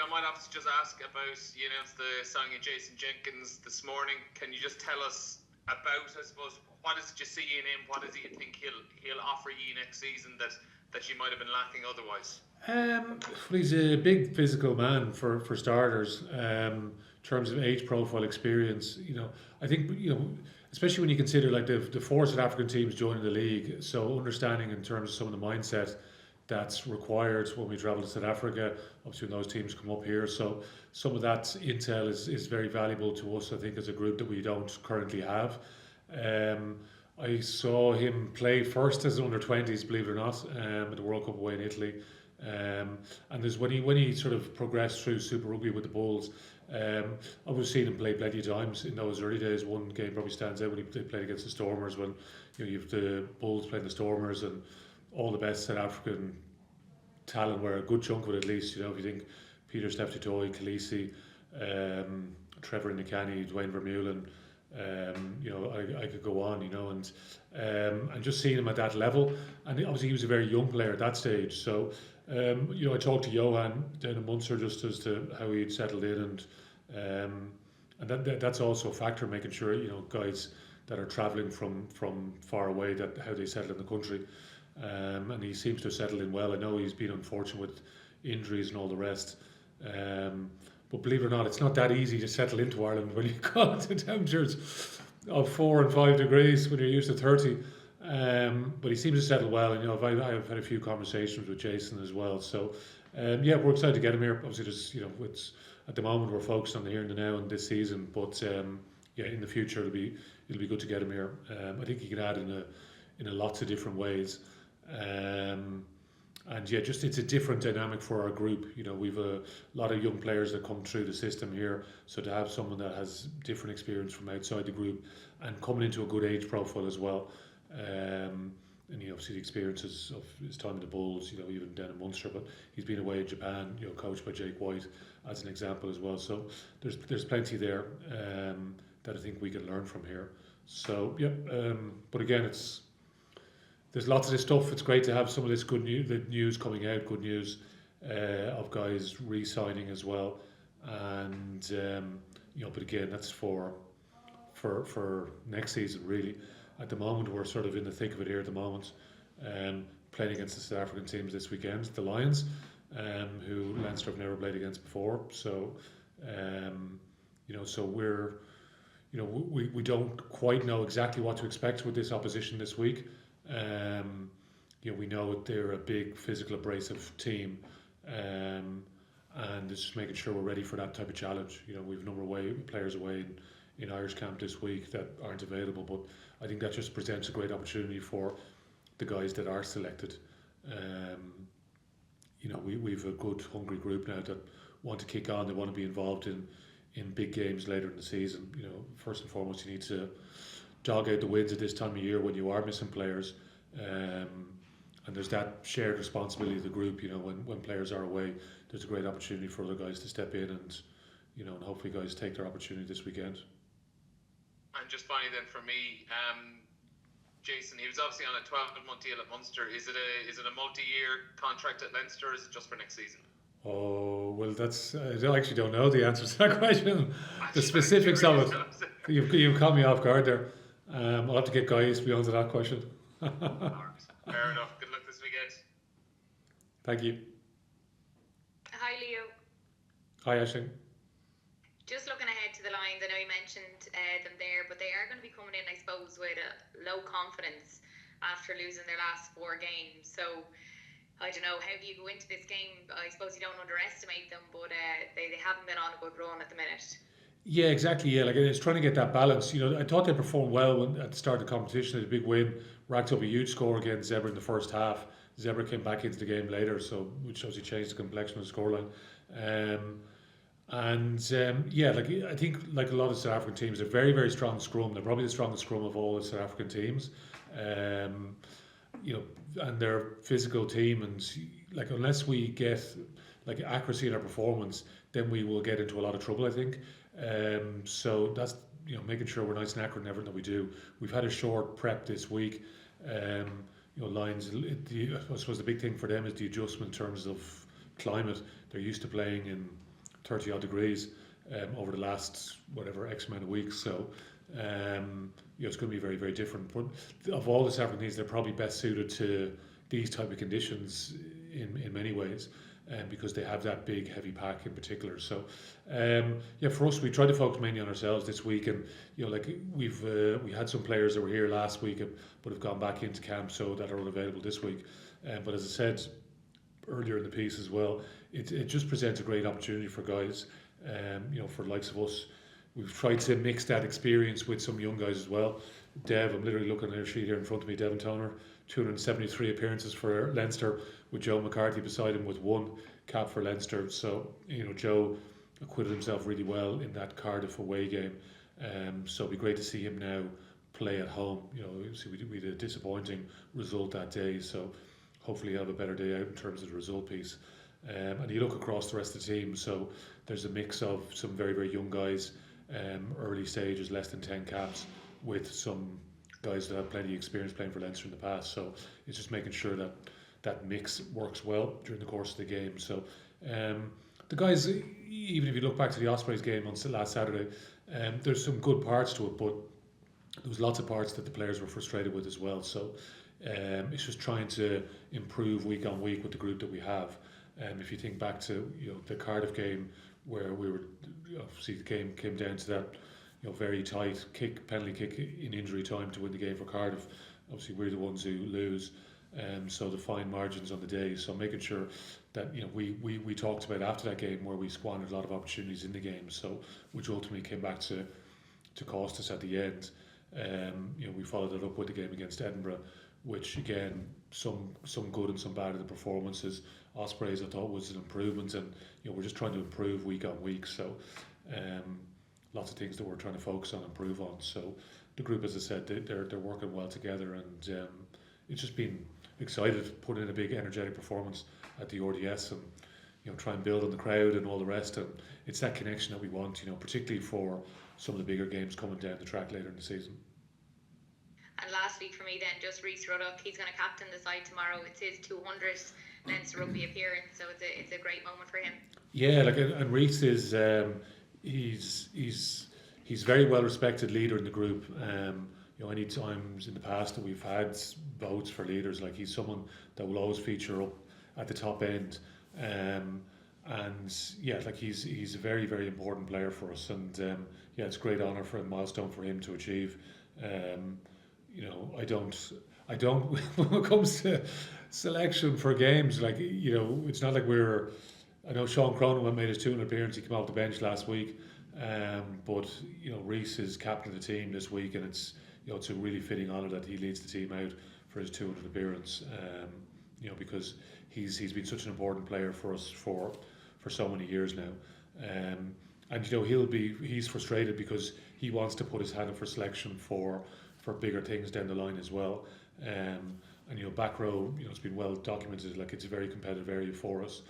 I might have to just ask about, you announced the signing of Jason Jenkins this morning. Can you just tell us about, I suppose, what is it you see in him? What is it you think he'll offer you next season that you might have been lacking otherwise? He's a big physical man for starters. In terms of age profile, experience, I think especially when you consider like the four South African teams joining the league, so understanding in terms of some of the mindset that's required when we travel to South Africa. Obviously, when those teams come up here, so some of that intel is very valuable to us. I think as a group that we don't currently have. I saw him play first as under 20s, believe it or not, at the World Cup away in Italy. And there's when he sort of progressed through Super Rugby with the Bulls. I was seeing him play plenty of times in those early days. One game probably stands out when they played against the Stormers, when you have the Bulls playing the Stormers and all the best South African talent were a good chunk of it at least. If you think Peter Steph-Tutoy, Khaleesi, Trevor Nicani, Dwayne Vermeulen, I could go on, and just seeing him at that level, and obviously he was a very young player at that stage. So, I talked to Johan down in Munster just as to how he had settled in, and that's also a factor, making sure guys that are travelling from far away, that how they settle in the country. And he seems to have settled in well. I know he's been unfortunate with injuries and all the rest. But believe it or not, it's not that easy to settle into Ireland when you got to temperatures of 4 and 5 degrees when you're used to 30. But he seems to settle well. And I've had a few conversations with Jason as well. So we're excited to get him here. Obviously, it's at the moment we're focused on the here and the now and this season. But in the future it'll be good to get him here. I think he can add in a lots of different ways. And just it's a different dynamic for our group. We've a lot of young players that come through the system here, so to have someone that has different experience from outside the group and coming into a good age profile as well, and obviously the experiences of his time in the Bulls, even down in Munster, but he's been away in Japan, coached by Jake White as an example as well. So there's plenty there that I think we can learn from here. So but again, there's lots of this stuff. It's great to have some of this good news, the news coming out, good news of guys re-signing as well, and but again, that's for next season really. At the moment, we're sort of in the thick of it here at the moment, playing against the South African teams this weekend, the Lions, who Leinster have never played against before. So, so we're, we don't quite know exactly what to expect with this opposition this week. We know they're a big physical abrasive team, and it's just making sure we're ready for that type of challenge. We've a number of players away in Irish camp this week that aren't available, but I think that just presents a great opportunity for the guys that are selected. We've a good hungry group now that want to kick on. They want to be involved in big games later in the season. First and foremost, you need to dog out the wins at this time of year when you are missing players, and there's that shared responsibility of the group. When players are away, there's a great opportunity for other guys to step in and and hopefully guys take their opportunity this weekend. And just finally then for me, Jason, he was obviously on a 12-month deal at Munster. Is it a multi-year contract at Leinster, or is it just for next season? Oh, well, I actually don't know the answer to that question. The specifics of it. You've caught me off guard there. I'll have to get guys to be onto that question. All right. Fair enough. Good luck this weekend. Thank you. Hi, Leo. Hi, Aisling. Just looking ahead to the Lions, I know you mentioned them there, but they are going to be coming in, I suppose, with a low confidence after losing their last 4 games. So, I don't know, how do you go into this game? I suppose you don't underestimate them, but they haven't been on a good run at the minute. Yeah, exactly. Yeah, it's trying to get that balance. I thought they performed well at the start of the competition. They had a big win, racked up a huge score against Zebra in the first half. Zebra came back into the game later, which obviously changed the complexion of the scoreline. I think like a lot of South African teams, they're very, very strong scrum. They're probably the strongest scrum of all the South African teams. And they're a physical team, and unless we get accuracy in our performance, then we will get into a lot of trouble, I think. So that's making sure we're nice and accurate in everything that we do. We've had a short prep this week. Lions. I suppose the big thing for them is the adjustment in terms of climate. They're used to playing in 30 odd degrees over the last whatever X amount of weeks. So it's going to be very, very different. But of all the South African teams, they're probably best suited to these type of conditions in many ways, because they have that big, heavy pack in particular. So for us, we try to focus mainly on ourselves this week, and we had some players that were here last week but have gone back into camp, so that are unavailable this week. But as I said earlier in the piece as well, it just presents a great opportunity for guys. For the likes of us, we've tried to mix that experience with some young guys as well. Dev, I'm literally looking at a sheet here in front of me, Devon Toner, 273 appearances for Leinster, with Joe McCarthy beside him with 1 cap for Leinster. So, Joe acquitted himself really well in that Cardiff away game. So it'd be great to see him now play at home. We had a disappointing result that day, so hopefully he'll have a better day out in terms of the result piece. And you look across the rest of the team, so there's a mix of some very, very young guys, early stages, less than 10 caps, with some guys that have plenty of experience playing for Leinster in the past. So it's just making sure that that mix works well during the course of the game. So the guys, even if you look back to the Ospreys game on last Saturday, there's some good parts to it, but there was lots of parts that the players were frustrated with as well. So it's just trying to improve week on week with the group that we have. If you think back to the Cardiff game, where we were, obviously the game came down to that very tight penalty kick in injury time to win the game for Cardiff. Obviously we're the ones who lose, so the fine margins on the day. So making sure that we talked about after that game where we squandered a lot of opportunities in the game, so which ultimately came back to cost us at the end. We followed it up with the game against Edinburgh, which again, some good and some bad of the performances. Ospreys I thought was an improvement, and we're just trying to improve week on week. So lots of things that we're trying to focus on, improve on. So the group, as I said, they're working well together, and it's just been excited to put in a big energetic performance at the RDS, and try and build on the crowd and all the rest. And it's that connection that we want, particularly for some of the bigger games coming down the track later in the season. And last week for me then, just Rhys Ruddock, he's going to captain the side tomorrow. It's his 200th Leinster Rugby appearance, so it's a great moment for him. Yeah, and Rhys is he's very well respected leader in the group. Any times in the past that we've had votes for leaders, he's someone that will always feature up at the top end. He's a very, very important player for us, and it's a great honour for a milestone for him to achieve. I don't when it comes to selection for games, it's not like I know Sean Cronin made his 200 appearance, he came off the bench last week, but Rhys is captain of the team this week, and it's a really fitting honour that he leads the team out for his 200 appearance, because he's been such an important player for us for so many years now, and he's frustrated because he wants to put his hand up for selection for bigger things down the line as well. And back row, it's been well documented, it's a very competitive area for us,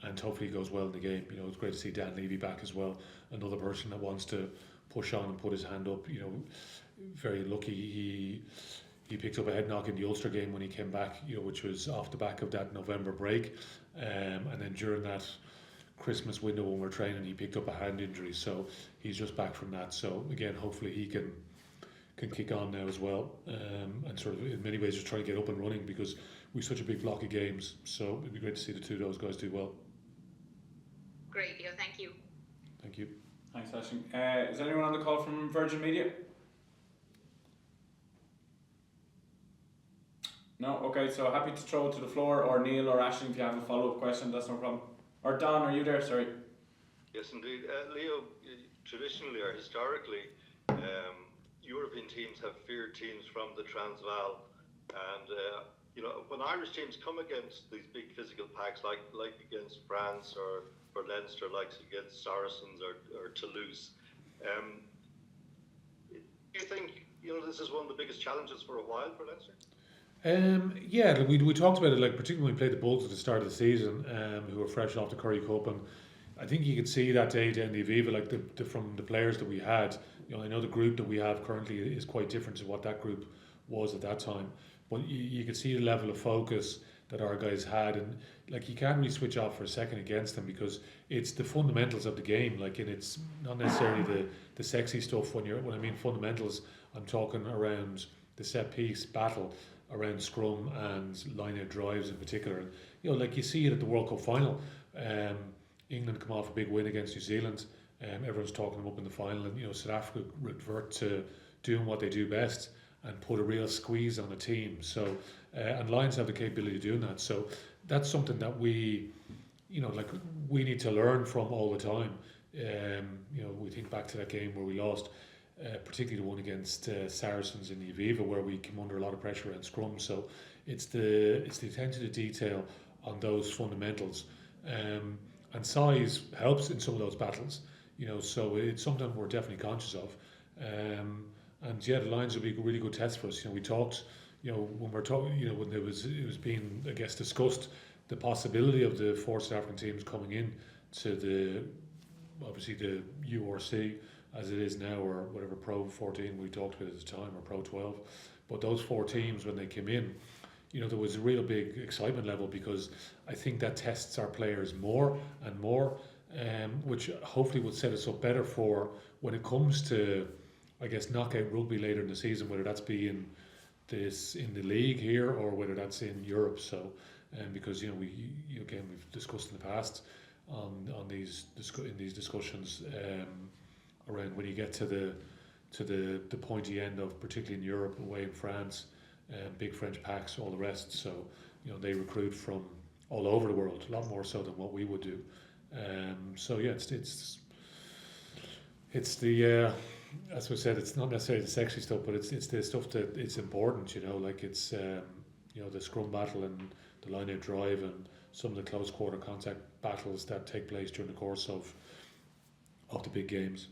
and hopefully it goes well in the game. It's great to see Dan Levy back as well, another person that wants to push on and put his hand up. Very lucky he picked up a head knock in the Ulster game when he came back, which was off the back of that November break, and then during that Christmas window when we're training, he picked up a hand injury, so he's just back from that. So again, hopefully he can kick on now as well, and sort of in many ways just try to get up and running, because we've such a big block of games. So it'd be great to see the two of those guys do well. Great, Leo. Thank you. Thank you. Thanks, Aisling. Is anyone on the call from Virgin Media? No? Okay, so happy to throw it to the floor, or Neil or Aisling if you have a follow-up question, that's no problem. Or Don, are you there? Sorry. Yes, indeed. Leo, traditionally or historically, European teams have feared teams from the Transvaal, and when Irish teams come against these big physical packs, like against France or Leinster, like against Saracens or Toulouse, do you think this is one of the biggest challenges for a while for Leinster? We talked about it, particularly when we played the Bulls at the start of the season, who were fresh off the Curry Cup, and I think you could see that day down the Aviva, from the players that we had. I know the group that we have currently is quite different to what that group was at that time, but you could see the level of focus that our guys had, and like you can't really switch off for a second against them because it's the fundamentals of the game. Like, and it's not necessarily the sexy stuff. When I mean fundamentals, I'm talking around the set piece battle, around scrum and line out drives in particular. And like you see it at the World Cup final. England come off a big win against New Zealand. Everyone's talking them up in the final, and South Africa revert to doing what they do best and put a real squeeze on the team. So and Lions have the capability of doing that. So that's something that we need to learn from all the time. We think back to that game where we lost, particularly the one against Saracens in the Aviva, where we came under a lot of pressure around scrum. So it's the attention to detail on those fundamentals, and size helps in some of those battles. So it's something we're definitely conscious of. And yeah, the Lions will be a really good test for us. We talked, when we're talking, when it was being, I guess, discussed, the possibility of the 4 South African teams coming in to obviously the URC as it is now, or whatever Pro 14 we talked about at the time, or Pro 12. But those 4 teams, when they came in, there was a real big excitement level, because I think that tests our players more and more, which hopefully will set us up better for when it comes to, I guess, knockout rugby later in the season, whether that's in the league here or whether that's in Europe. So, because we've discussed in the past on these discussions around when you get to the pointy end of, particularly in Europe, away in France, big French packs, all the rest. So they recruit from all over the world, a lot more so than what we would do. So yeah, it's the as we said, it's not necessarily the sexy stuff, but it's the stuff that it's important. Like it's the scrum battle and the line out drive and some of the close quarter contact battles that take place during the course of the big games.